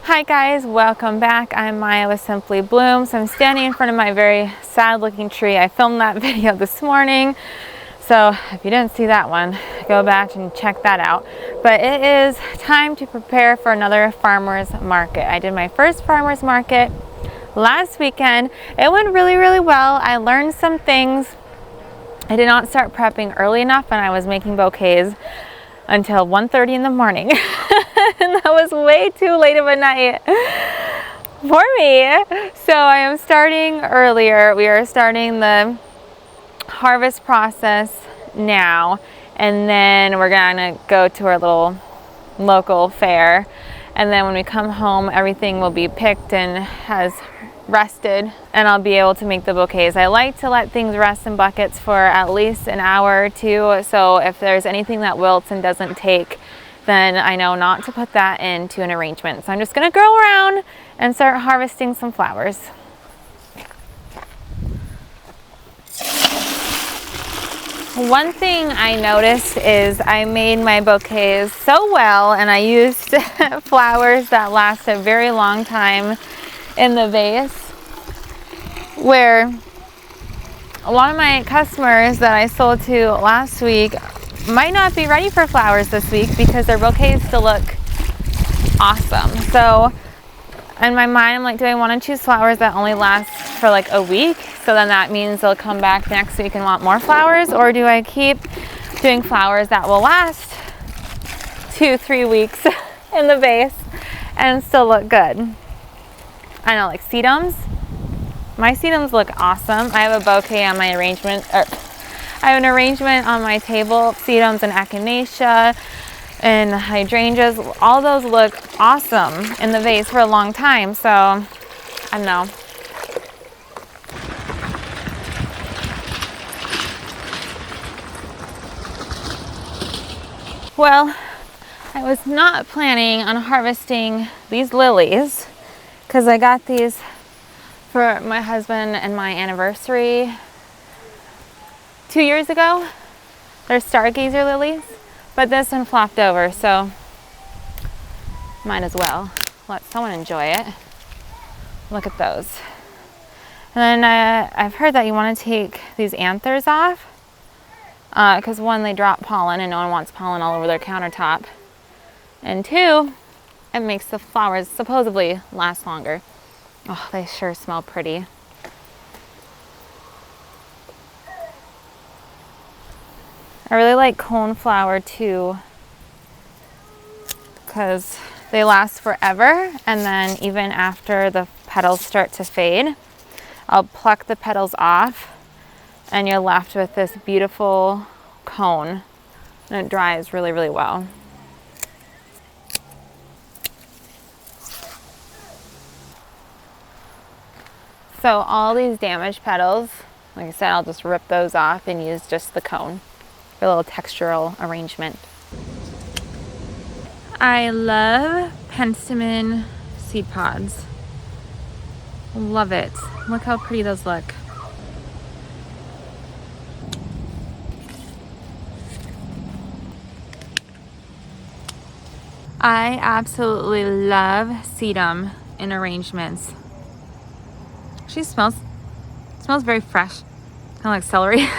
Hi guys, welcome back. I'm Maya with Simply Blooms. I'm standing in front of my very sad looking tree. I filmed that video this morning, so if you didn't see that one, go back and check that out. But it is time to prepare for another farmer's market. I did my first farmer's market last weekend. It went really well. I learned some things. I did not start prepping early enough, and I was making bouquets until 1:30 in the morning. And that was way too late of a night for me. So I am starting earlier. We are starting the harvest process now, and then we're gonna go to our little local fair, and then when we come home everything will be picked and has rested, and I'll be able to make the bouquets. I like to let things rest in buckets for at least an hour or two, so if there's anything that wilts and doesn't take, then I know not to put that into an arrangement. So I'm just gonna go around and start harvesting some flowers. One thing I noticed is I made my bouquets so well, and I used flowers that last a very long time in the vase, where a lot of my customers that I sold to last week might not be ready for flowers this week because their bouquets still look awesome. So in my mind, I'm like, do I want to choose flowers that only last for like a week? So then that means they'll come back next week and want more flowers, or do I keep doing flowers that will last 2-3 weeks in the vase and still look good? I know, like sedums. My sedums look awesome. I have a bouquet on my arrangement, I have an arrangement on my table, sedums and echinacea and hydrangeas. All those look awesome in the vase for a long time, so I don't know. Well, I was not planning on harvesting these lilies because I got these for my husband and my anniversary 2 years ago. They're stargazer lilies, but this one flopped over, so might as well let someone enjoy it. Look at those. And then I've heard that you want to take these anthers off because one, they drop pollen and no one wants pollen all over their countertop, and two, it makes the flowers supposedly last longer. Oh, they sure smell pretty. I really like coneflower too because they last forever, and then even after the petals start to fade, I'll pluck the petals off and you're left with this beautiful cone, and it dries really well. So all these damaged petals, like I said, I'll just rip those off and use just the cone for a little textural arrangement. I love penstemon seed pods. Love it. Look how pretty those look. I absolutely love sedum in arrangements. She smells very fresh, kind of like celery.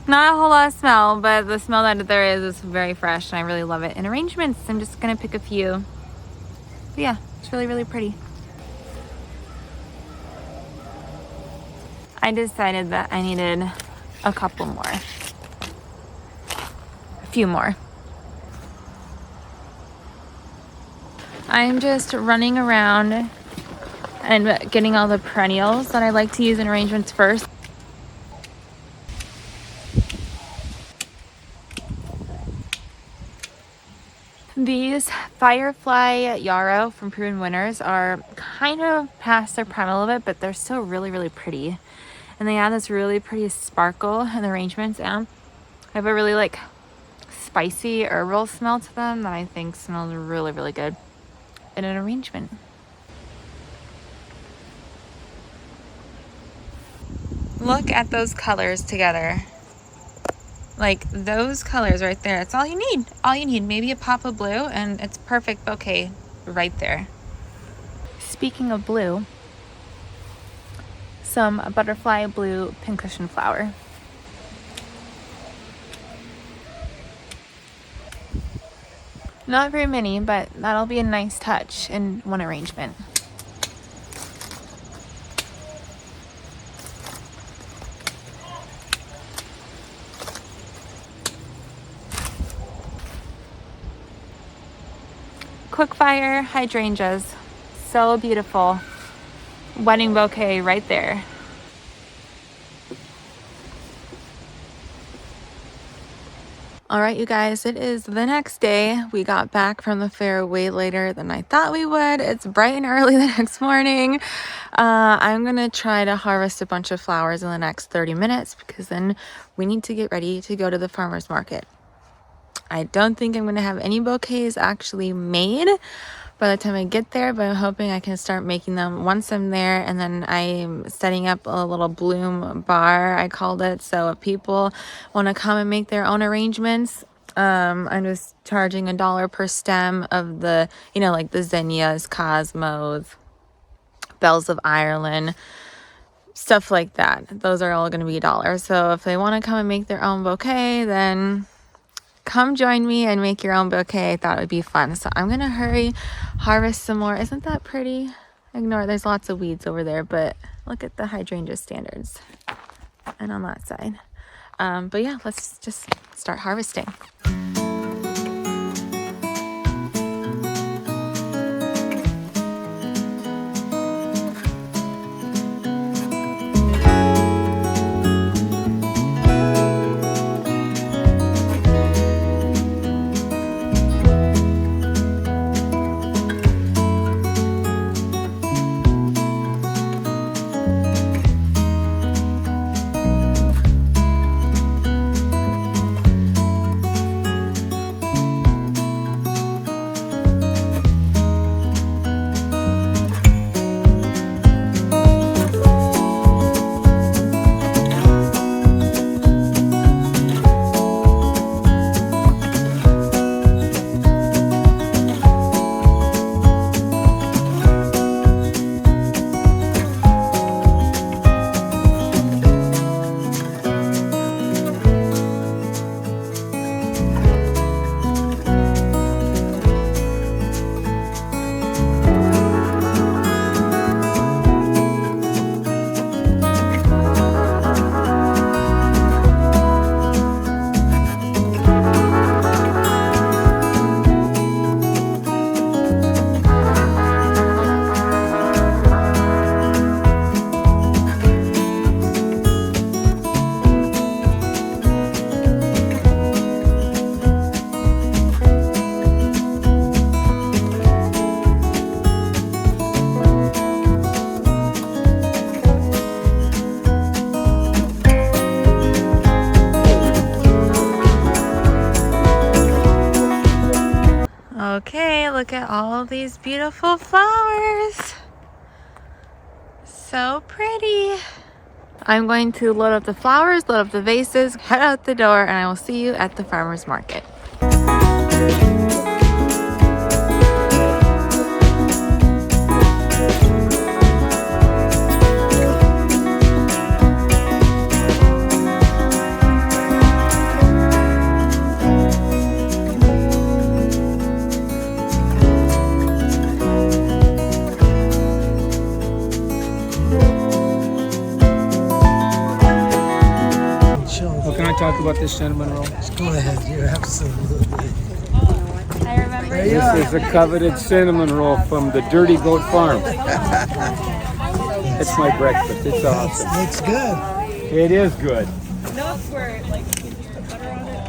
Not a whole lot of smell, but the smell that there is very fresh, and I really love it in arrangements. I'm just gonna pick a few. But yeah, it's really pretty. I decided that I needed a couple more, a few more. I'm just running around and getting all the perennials that I like to use in arrangements first. These Firefly Yarrow from Proven Winners are kind of past their prime a little bit, but they're still really pretty. And they add this really pretty sparkle in the arrangements, and I have a really like spicy herbal smell to them that I think smells really good in an arrangement. Look at those colors together. Like those colors right there, that's all you need. All you need, maybe a pop of blue, and it's perfect bouquet right there. Speaking of blue, some butterfly blue pincushion flower. Not very many, but that'll be a nice touch in one arrangement. Quickfire hydrangeas, so beautiful. Wedding bouquet right there. All right, you guys, it is the next day. We got back from the fair way later than I thought we would. It's bright and early the next morning. I'm gonna try to harvest a bunch of flowers in the next 30 minutes because then we need to get ready to go to the farmer's market. I don't think I'm gonna have any bouquets actually made by the time I get there, but I'm hoping I can start making them once I'm there. And then I'm setting up a little bloom bar, I called it, so if people want to come and make their own arrangements, I'm just charging $1 per stem of the, you know, like the zinnias, cosmos, bells of Ireland, stuff like that. Those are all going to be $1. So if they want to come and make their own bouquet, then come join me and make your own bouquet. I thought it would be fun. So I'm gonna hurry, harvest some more. Isn't that pretty? Ignore, there's lots of weeds over there, but look at the hydrangea standards. And on that side. But yeah, let's just start harvesting. Okay, look at all of these beautiful flowers. So pretty. I'm going to load up the flowers, load up the vases, head out the door, and I will see you at the farmer's market. Talk about this cinnamon roll. Go ahead, you're absolutely. I remember This is a coveted cinnamon roll from the Dirty Goat Farm. It's my breakfast. It's awesome. Looks good. It is good. Enough where like you put butter on it.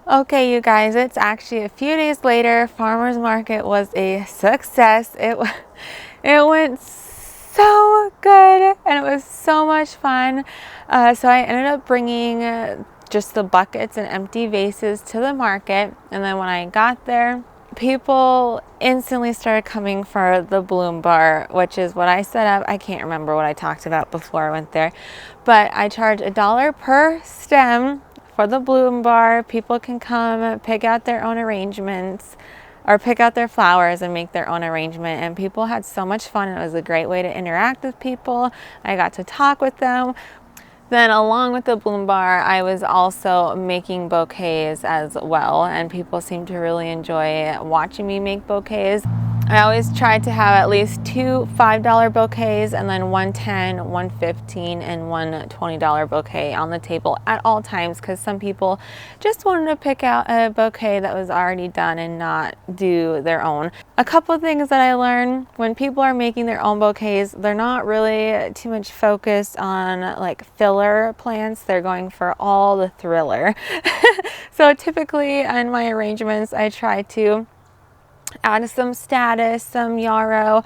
Okay, you guys, it's actually a few days later. Farmer's market was a success. It went so good and it was so much fun. So I ended up bringing just the buckets and empty vases to the market, and then when I got there, people instantly started coming for the bloom bar, which is what I set up. I can't remember what I talked about before I went there, but I charge $1 per stem for the bloom bar. People can come pick out their own arrangements or pick out their flowers and make their own arrangement, and people had so much fun. It was a great way to interact with people. I got to talk with them. Then along with the bloom bar, I was also making bouquets as well, and people seemed to really enjoy watching me make bouquets. I always tried to have at least 2 $5 bouquets and then one $10, one $15, and one $20 bouquet on the table at all times, because some people just wanted to pick out a bouquet that was already done and not do their own. A couple of things that I learned: when people are making their own bouquets, they're not really too much focused on like filler plants. They're going for all the thriller. So typically in my arrangements, I try to add some status, some yarrow,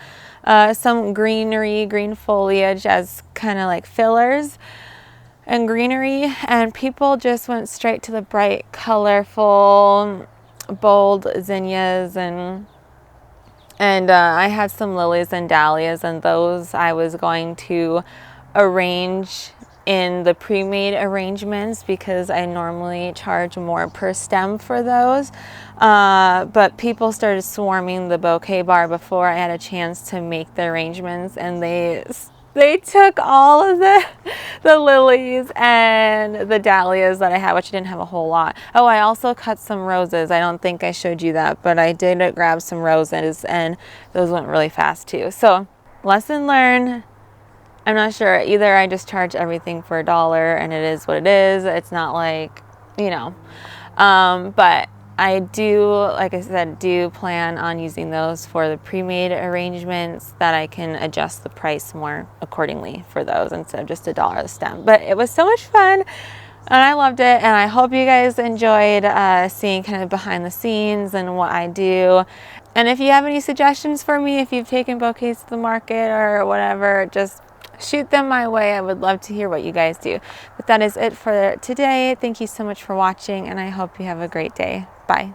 some greenery, green foliage as kind of like fillers and greenery, and people just went straight to the bright, colorful, bold zinnias, and I had some lilies and dahlias, and those I was going to arrange in the pre-made arrangements because I normally charge more per stem for those. But people started swarming the bouquet bar before I had a chance to make the arrangements, and they took all of the lilies and the dahlias that I had, which I didn't have a whole lot. Oh, I also cut some roses. I don't think I showed you that, but I did grab some roses, and those went really fast too. So lesson learned. I'm not sure. Either I just charge everything for $1 and it is what it is. It's not like, you know. But I do, like I said, do plan on using those for the pre-made arrangements, that I can adjust the price more accordingly for those instead of just $1 a stem. But it was so much fun and I loved it, and I hope you guys enjoyed seeing kind of behind the scenes and what I do. And if you have any suggestions for me, if you've taken bouquets to the market or whatever, just shoot them my way. I would love to hear what you guys do. But that is it for today. Thank you so much for watching, and I hope you have a great day. Bye.